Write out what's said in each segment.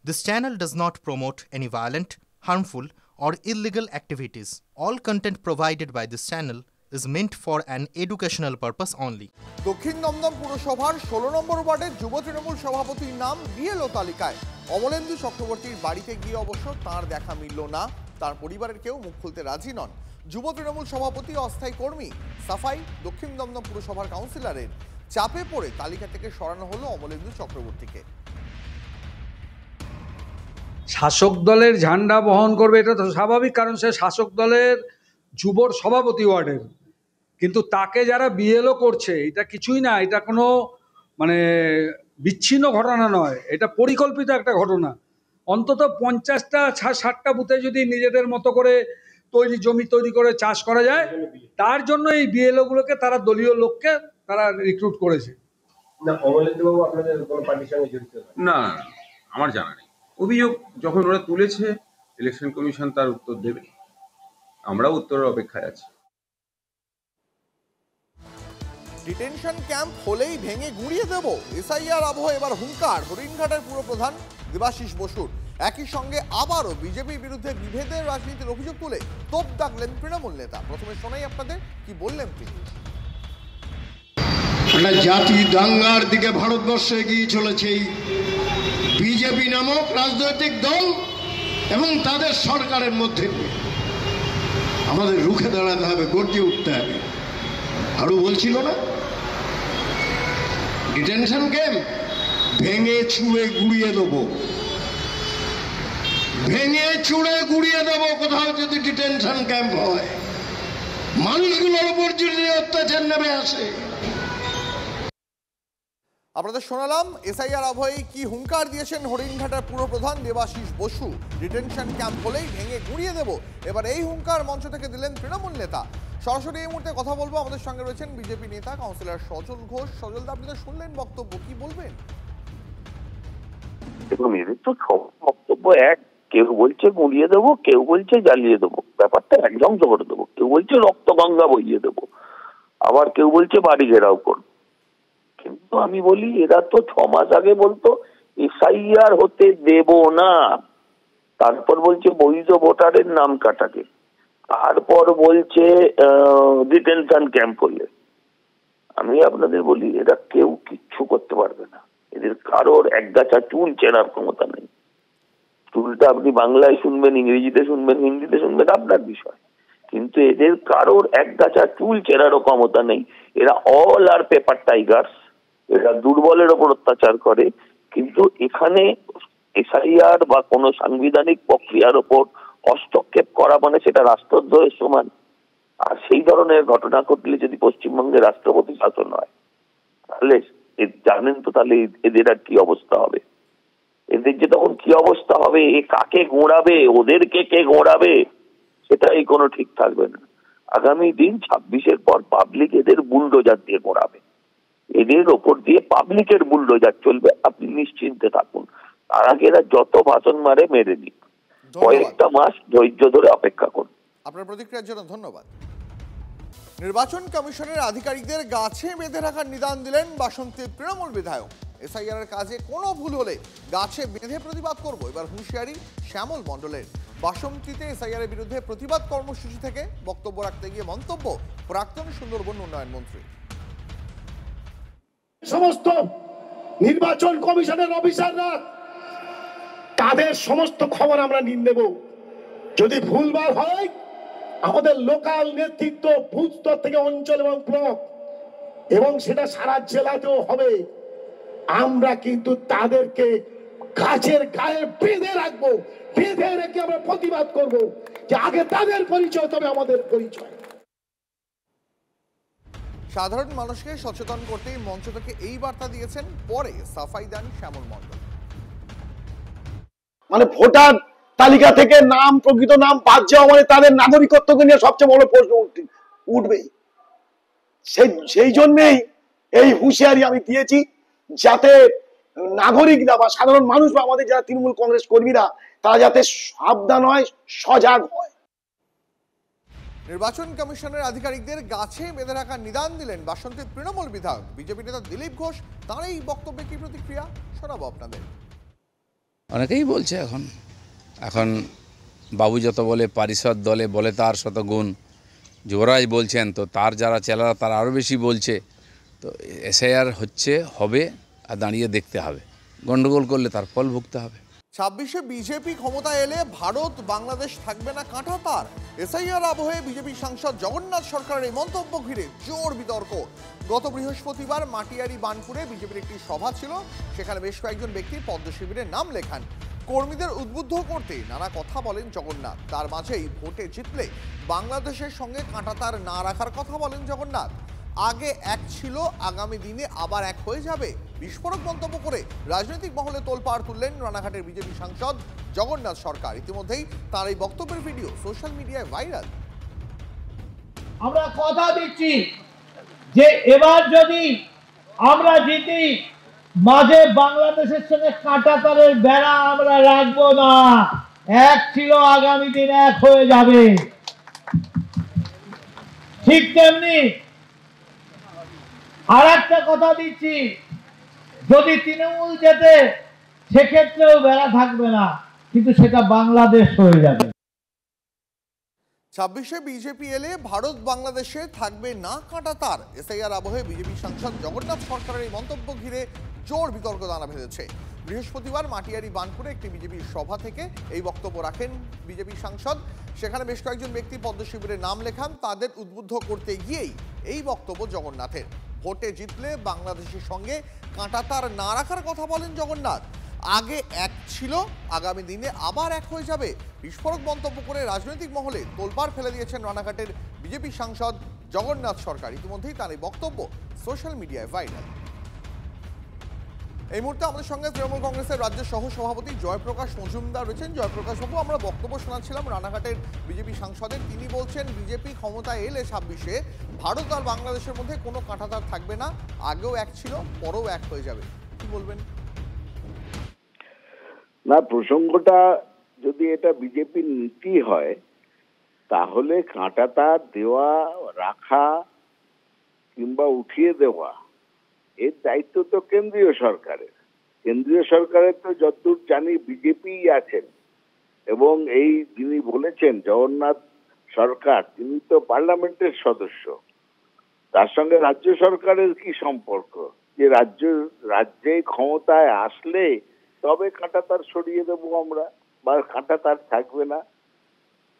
This channel does not promote any violent, harmful, or illegal activities. All content provided by this channel is meant for an educational purpose only. দক্ষিণ দমদম পুরসভার 16 নম্বর ওয়ার্ডের যুব তৃণমূল সভাপতির নাম BLO তালিকায়। অমলেন্দু চক্রবর্তীর বাড়িতে গিয়ে অবশ্য তার দেখা মিলল না। তার পরিবারের কেউ মুখ খুলতে রাজি নন। যুব তৃণমূল সভাপতি অস্থায়ী কর্মী সাফাই দক্ষিণ দমদম পুরসভার কাউন্সিলরের চাপে পড়ে তালিকা থেকে সরানো হলো অমলেন্দু চক্রবর্তীকে। শাসক দলের ঝান্ডা বহন করবে এটা তো স্বাভাবিক, কারণ সে শাসক দলের যুবর সভাপতি ওয়ার্ডের। কিন্তু তাকে যারা বিএলও করছে এটা কিছুই না, এটা কোনো বিচ্ছিন্ন ঘটনা নয়, এটা পরিকল্পিত একটা ঘটনা। অন্তত 50টা 60টা বুথে যদি নিজেদের মতো করে জমি তৈরি করে চাষ করা যায়, তার জন্য এই বিএলও গুলোকে তারা দলীয় লোককে তারা রিক্রুট করেছে। না, অমলেন্দু বাবু আপনাদের কোনো পার্টির সঙ্গে জড়িত না, আমার জানা নেই। অভিযোগ যখন ওরা তুলেছে, ইলেকশন কমিশন তার উত্তর দেবে, আমরাও উত্তরের অপেক্ষায় আছি। ডিটেনশন ক্যাম্প হলেই ভেঙে গুঁড়িয়ে দেব, এসআইআর আবহ এবার হুঙ্কার হরিণঘাটের পুরপ্রধান দেবাশিস বসুর। একই সঙ্গে আবারও বিজেপির বিরুদ্ধে বিভেদের রাজনীতির অভিযোগ তুলে তোপ দাগলেন তৃণমূল নেতা। প্রথমে শোনাই আপনাদের কি বললেন তিনি। একটা জাতি দাঙ্গার দিকে ভারতবর্ষে এগিয়ে চলেছে এই বিজেপি নামক রাজনৈতিক দল এবং তাদের সরকারের মধ্যে আমাদের রুখে দাঁড়াতে হবে, গর্জে উঠতে হবে। আরো বলছিল না, ডিটেনশন ক্যাম্প ভেঙে ছুঁড়ে গুড়িয়ে দেবো, ভেঙে ছুঁড়ে গুড়িয়ে দেবো। কোথাও যদি ডিটেনশন ক্যাম্প হয়, মানুষগুলোর উপর যদি অত্যাচার নেমে আসে। আপনাদের শোনালাম এসআইআর আবহে কি হুঙ্কার দিয়েছেন হরিণঘাটার পুরপ্রধান দেবাশিস বসু। ডিটেনশন ক্যাম্প হলেই ভেঙে গুঁড়িয়ে দেব, এবার এই হুঙ্কার মঞ্চ থেকে দিলেন তৃণমূল নেতা। সরাসরি এই মুহূর্তে কথা বলবো, আমাদের সঙ্গে রয়েছেন বিজেপি নেতা কাউন্সিলর সজল ঘোষ। সজল দা, আপনি তো শুনলেন বক্তব্য, কি বলবেন? দেখুন, এদের তো সব বক্তব্য এক। কেউ বলছে গুঁড়িয়ে দেবো, কেউ বলছে জ্বালিয়ে দেবো, ব্যাপারটা এক ধ্বংস করে দেবো। কেউ বলছে রক্ত গঙ্গা বইয়ে দেবো, আবার কেউ বলছে বাড়ি ঘেরাও করবো। কিন্তু আমি বলি, এরা তো 6 মাস আগে বলতো এসআইআর হতে দেব না, তারপর বলছে বৈধ ভোটারের নাম কাটাকে, তারপর বলছে ডিটেনশন ক্যাম্প হলে। আমি আপনাদের বলি, এরা কেউ কিচ্ছু করতে পারবে না। এদের কারোর একগাছা চুল চেনার ক্ষমতা নেই। চুলটা আপনি বাংলায় শুনবেন, ইংরেজিতে শুনবেন, হিন্দিতে শুনবেন, আপনার বিষয়। কিন্তু এদের কারোর একগাছা চুল চেনারও ক্ষমতা নেই। এরা অল আর পেপার টাইগার্স। এরা দুর্বলের ওপর অত্যাচার করে। কিন্তু এখানে এসআইআর বা কোনো সাংবিধানিক প্রক্রিয়ার ওপর হস্তক্ষেপ করা মানে সেটা রাষ্ট্রদ্রোহের সমান। আর সেই ধরনের ঘটনা ঘটলে যদি পশ্চিমবঙ্গে রাষ্ট্রপতি শাসন হয়, তাহলে জানেন তো তাহলে এদের আর কি অবস্থা হবে। এদের যে তখন কি অবস্থা হবে, এ কাকে গোঁড়াবে, ওদেরকে কে গোঁড়াবে, সেটাই কোনো ঠিক থাকবে না। আগামী দিন 26-এর পর পাবলিক এদের বুলডোজার দিয়ে গোঁড়াবে। এদের ওপর দিয়ে পাবলিকের বুলডোজার চলবে, আপনি নিশ্চিন্তে থাকুন। তার আগে এরা যত ভাষণ মারে মেরে দিক, কয়েকটা মাস ধৈর্য ধরে অপেক্ষা করুন। আপনার প্রতিক্রিয়ার জন্য ধন্যবাদ। নির্বাচন কমিশনের আধিকারিকদের গাছে বেঁধে রাখার নিদান দিলেন বাসন্তীর তৃণমূল বিধায়ক। এসআইআর এর কাজে কোনো ভুল হলে গাছে বেঁধে প্রতিবাদ করব, এবার হুঁশিয়ারি শ্যামল মণ্ডলের। বাসন্তীতে এসআইআর এর বিরুদ্ধে প্রতিবাদ কর্মসূচি থেকে বক্তব্য রাখতে গিয়ে মন্তব্য প্রাক্তন সুন্দরবন উন্নয়ন মন্ত্রী। সমস্ত নির্বাচন কমিশনের অফিসাররা, তাদের সমস্ত খবর আমরা নিয়ে নেব। যদি ভুলভাল হয়, আমাদের লোকাল নেতৃত্ব বুথ স্তর থেকে অঞ্চল এবং ব্লক এবং সেটা সারা জেলাতেও হবে, আমরা কিন্তু তাদেরকে গাছের গায়ে বেঁধে রাখবো, বেঁধে রেখে আমরা প্রতিবাদ করব যে আগে তাদের পরিচয়, তবে আমাদের পরিচয়। সাধারণ মানুষকে সচেতন করতেই মঞ্চ থেকে এই বার্তা দিয়েছেন, পরে সাফাই দেন শ্যামল মণ্ডল। ভোটার তালিকা থেকে নাম, প্রকৃত নাম বাদ যাওয়া মানে তাদের নাগরিকত্বকে নিয়ে সবচেয়ে বড় প্রশ্ন উঠবে। সেই জন্যই এই হুঁশিয়ারি আমি দিয়েছি, যাতে নাগরিকরা বা সাধারণ মানুষ বা আমাদের যারা তৃণমূল কংগ্রেস কর্মীরা, তারা যাতে সাবধান হয়, সজাগ হয়। নির্বাচন কমিশনের আধিকারিকদের গাছে বেঁধে রাখার নিদান দিলেন বাসন্তীর তৃণমূল বিধায়ক। বিজেপি নেতা দিলীপ ঘোষ, তার এই বক্তব্যে কি প্রতিক্রিয়া শোনাবো আপনাদের। অনেকেই বলছে এখন বাবু যত বলে পারিষদ দলে বলে তার শত গুণ, যুবরাজ বলছেন, তো তার যারা চেলারা তারা আরও বেশি বলছে। তো এসআইআর হবে আর দাঁড়িয়ে দেখতে হবে, গন্ডগোল করলে তার ফল ভুগতে হবে। 26-এ বিজেপি ক্ষমতা এলে ভারত বাংলাদেশ থাকবে না কাঁটাতার। এসআইআর আবহে বিজেপি সাংসদ জগন্নাথ সরকারের এই মন্তব্য ঘিরে জোর বিতর্ক। গত বৃহস্পতিবার মাটিয়ারি বানপুরে বিজেপির একটি সভা ছিল, সেখানে বেশ কয়েকজন ব্যক্তি পদ্ম শিবিরের নাম লেখান। কর্মীদের উদ্বুদ্ধ করতে নানা কথা বলেন জগন্নাথ। তার মাঝেই ভোটে জিতলে বাংলাদেশের সঙ্গে কাঁটাতার না রাখার কথা বলেন জগন্নাথ। আগে এক ছিল, আগামী দিনে আবার এক হয়ে যাবে, বিস্ফোরক মন্তব্য করে রাজনৈতিক মহলে তোলপাড় তুললেন রানাঘাটের বিজেপি সাংসদ জগন্নাথ সরকার। ইতিমধ্যেই তার এই বক্তব্যের ভিডিও সোশ্যাল মিডিয়ায় ভাইরাল। আমরা কথা দিচ্ছি যে এবার যদি আমরা জিতি, মাঝে বাংলাদেশের সঙ্গে কাঁটাতারের বেড়া আমরা রাখবো না। এক ছিল, আগামী দিন এক হয়ে যাবে। ঠিক তেমনি আর একটা কথা দিচ্ছি, যদি তৃণমূল জেতে সেক্ষেত্রেও বেড়া থাকবে না, কিন্তু সেটা বাংলাদেশ হয়ে যাবে। 26-এ বিজেপি এলে ভারত বাংলাদেশে থাকবে না কাঁটাতার। এসআইআর আবহে বিজেপি সাংসদ জগন্নাথ সরকারের এই মন্তব্য ঘিরে জোর বিতর্ক দানা বেঁধেছে। বৃহস্পতিবার মাটিয়ারি বানপুরে একটি বিজেপির সভা থেকে এই বক্তব্য রাখেন বিজেপি সাংসদ। সেখানে বেশ কয়েকজন ব্যক্তি পদ্ম শিবিরের নাম লেখান। তাদের উদ্বুদ্ধ করতে গিয়েই এই বক্তব্য জগন্নাথের। ভোটে জিতলে বাংলাদেশের সঙ্গে কাঁটাতার না রাখার কথা বলেন জগন্নাথ। আগে এক ছিল, আগামী দিনে আবার এক হয়ে যাবে, বিস্ফোরক মন্তব্য করে রাজনৈতিক মহলে তোলপাড় ফেলে দিয়েছেন রানাঘাটের বিজেপি সাংসদ জগন্নাথ সরকার। ইতিমধ্যেই তার এই বক্তব্য সোশ্যাল মিডিয়ায় ভাইরাল। এই মুহূর্তে আমাদের সঙ্গে তৃণমূল কংগ্রেসের রাজ্য সহ সভাপতি জয়প্রকাশ মজুমদার রয়েছেন। জয়প্রকাশ বাবু, আমরা বক্তব্য শোনাচ্ছিলাম রানাঘাটের বিজেপি সাংসদের। তিনি বলছেন বিজেপি ক্ষমতায় এলে 26-এ ভারত আর বাংলাদেশের মধ্যে কোনো কাঁটাতার থাকবে না, আগেও এক ছিল, পরেও এক হয়ে যাবে। কি বলবেন? না, প্রসঙ্গটা যদি এটা বিজেপির নীতি হয় তাহলে কাঁটাতার দেওয়া, রাখা কিংবা উঠিয়ে দেওয়া এর দায়িত্ব তো কেন্দ্রীয় সরকারের। কেন্দ্রীয় সরকারের তো যতদূর জানি বিজেপি আছেন, এবং এই যিনি বলেছেন জগন্নাথ সরকার, তিনি তো পার্লামেন্টের সদস্য। তার সঙ্গে রাজ্য সরকারের কি সম্পর্ক যে রাজ্যে ক্ষমতায় আসলে তবে কাঁটাতার সরিয়ে দেবো আমরা, বা কাঁটাতার থাকবে না?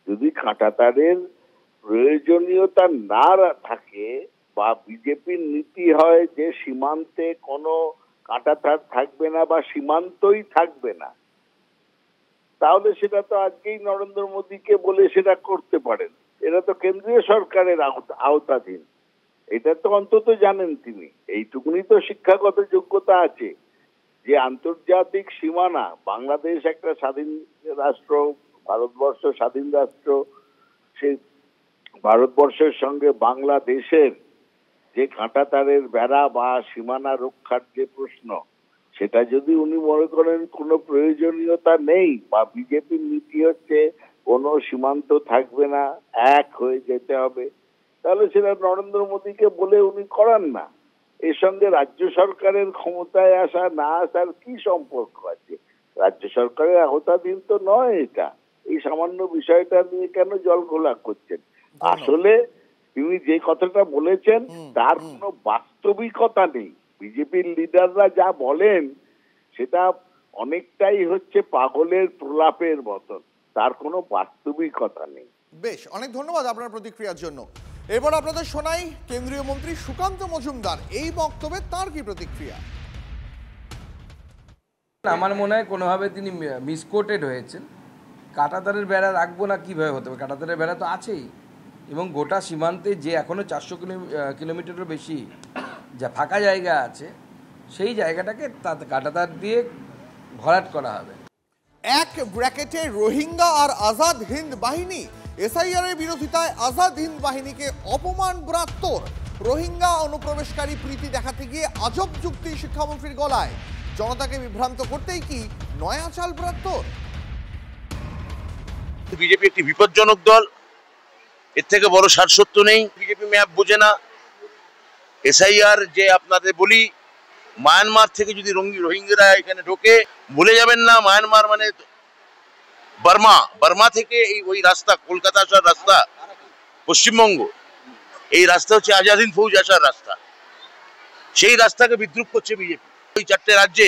যদি কাঁটাতারের প্রয়োজনীয়তা না থাকে বা বিজেপির নীতি হয় যে সীমান্তে কোনো কাঁটাতার থাকবে না বা সীমান্তই থাকবে না, তাহলে সেটা তো আজকেই নরেন্দ্র মোদীকে বলে সেটা করতে পারেন। এটা তো কেন্দ্রীয় সরকারের আওতাধীন, এটা তো অন্তত জানেন তিনি। এইটুকুনি তো শিক্ষাগত যোগ্যতা আছে যে আন্তর্জাতিক সীমানা, বাংলাদেশ একটা স্বাধীন রাষ্ট্র, ভারতবর্ষ স্বাধীন রাষ্ট্র, সেই ভারতবর্ষের সঙ্গে বাংলাদেশের যে কাঁটাতারের বেড়া বা সীমানা রক্ষার যে প্রশ্ন, সেটা যদি উনি মনে করেন কোনো প্রয়োজনীয়তা নেই বা বিজেপির নীতি হচ্ছে কোনো সীমান্ত থাকবে না, এক হয়ে যেতে হবে, তাহলে সেটা নরেন্দ্র মোদীকে বলে উনি করান না। এর সঙ্গে রাজ্য সরকারের ক্ষমতায় আসা না আসার কি সম্পর্ক আছে? রাজ্য সরকারের আওতাধীন তো নয় এটা। এই সামান্য বিষয়টা নিয়ে কেন জল ঘোলা করছেন? আসলে তিনি যে কথাটা বলেছেন তার কোনো বাস্তবিকতা নেই। বিজেপির লিডাররা যা বলেন সেটা অনেকটাই হচ্ছে পাগলের প্রলাপের মতন, তার কোনো বাস্তবিকতা নেই। বেশ, অনেক ধন্যবাদ আপনার প্রতিক্রিয়ার জন্য। এবার আপনাদের শোনাই কেন্দ্রীয় মন্ত্রী সুকান্ত মজুমদার এই বক্তব্যে তার কি প্রতিক্রিয়া। আমার মনে হয় কোনোভাবে তিনি মিসকোটেড হয়েছেন। কাঁটাতারের বেড়া রাখবো না কীভাবে হতে হবে? কাঁটাতারের বেড়া তো আছেই, এবং গোটা সীমান্তে যে এখনও 400 কিলোমিটারেরও বেশি যা ফাঁকা জায়গা আছে, সেই জায়গাটাকে কাঁটাতার দিয়ে ভরাট করা হবে। এক ব্র্যাকেটে রোহিঙ্গা আর আজাদ হিন্দ বাহিনী। এসআইআর এর বিরোধিতায় আজাদ হিন্দ বাহিনীকে অপমান ব্রাত্তর। রোহিঙ্গা অনুপ্রবেশকারী প্রীতি দেখাতে গিয়ে আজব যুক্তি শিক্ষামন্ত্রীর গলায়। জনতাকে বিভ্রান্ত করতেই কি নয়া চাল ব্রাত্তর? বিজেপি একটি বিপজ্জনক দল, এর থেকে বড় সারসত্য নেই। বিজেপি ম্যাপ বোঝে না। এসআইআর যে আপনাদের বলি মায়ানমার থেকে যদি রোহিঙ্গারা এখানে ঢোকে, ভুলে যাবেন না মায়ানমার মানে বার্মা, বার্মা থেকে ওই রাস্তা কলকাতা আসার রাস্তা, পশ্চিমবঙ্গ এই রাস্তা হচ্ছে আজাদিন ফৌজ আসার রাস্তা। সেই রাস্তাকে বিদ্রুপ করছে বিজেপি। ওই 4টে রাজ্যে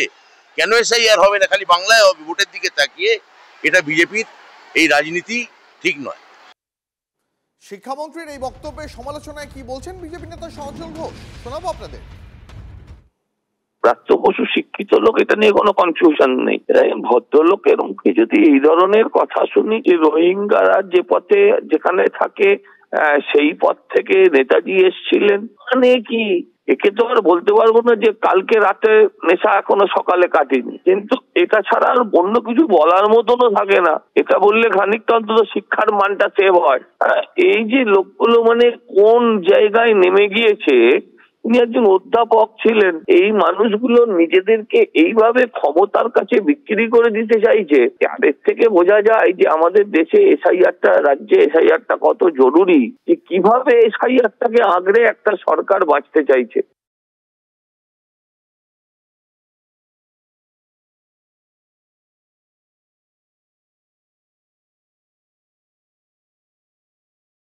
কেন এসআইআর হবে না, খালি বাংলায় হবে ভোটের দিকে তাকিয়ে, এটা বিজেপির এই রাজনীতি ঠিক নয়। শিক্ষামন্ত্রীর এই বক্তব্যের সমালোচনায় কি বলছেন বিজেপি নেতা সজল ঘোষ, শোনাবো আপনাদের। প্রাপ্ত বসু শিক্ষিত লোক, এটা নিয়ে কোনো কনফিউশন নেই। ভদ্রলোকের মুখে যদি এই ধরনের কথা শুনি যে রোহিঙ্গারা যে পথে যেখানে থাকে সেই পথ থেকে নেতাজি এসেছিলেন, মানে কি একে তো আর বলতে পারবো না যে কালকে রাতে নেশা এখনো সকালে কাটেনি, কিন্তু এটা ছাড়া আর অন্য কিছু বলার মতনও থাকে না। এটা বললে খানিকটা অন্তত শিক্ষার মানটা সেভ হয়। এই যে লোকগুলো মানে কোন জায়গায় নেমে গিয়েছে, উনি একজন অধ্যাপক ছিলেন, এই মানুষগুলো নিজেদেরকে এইভাবে ক্ষমতার কাছে বিক্রি করে দিতে চাইছে। তাদের থেকে বোঝা যায় যে আমাদের দেশে এসআইআরটা, রাজ্যে এসআইআরটা কত জরুরি, যে কিভাবে এসআইআরটাকে আগড়ে একটা সরকার বাঁচতে চাইছে।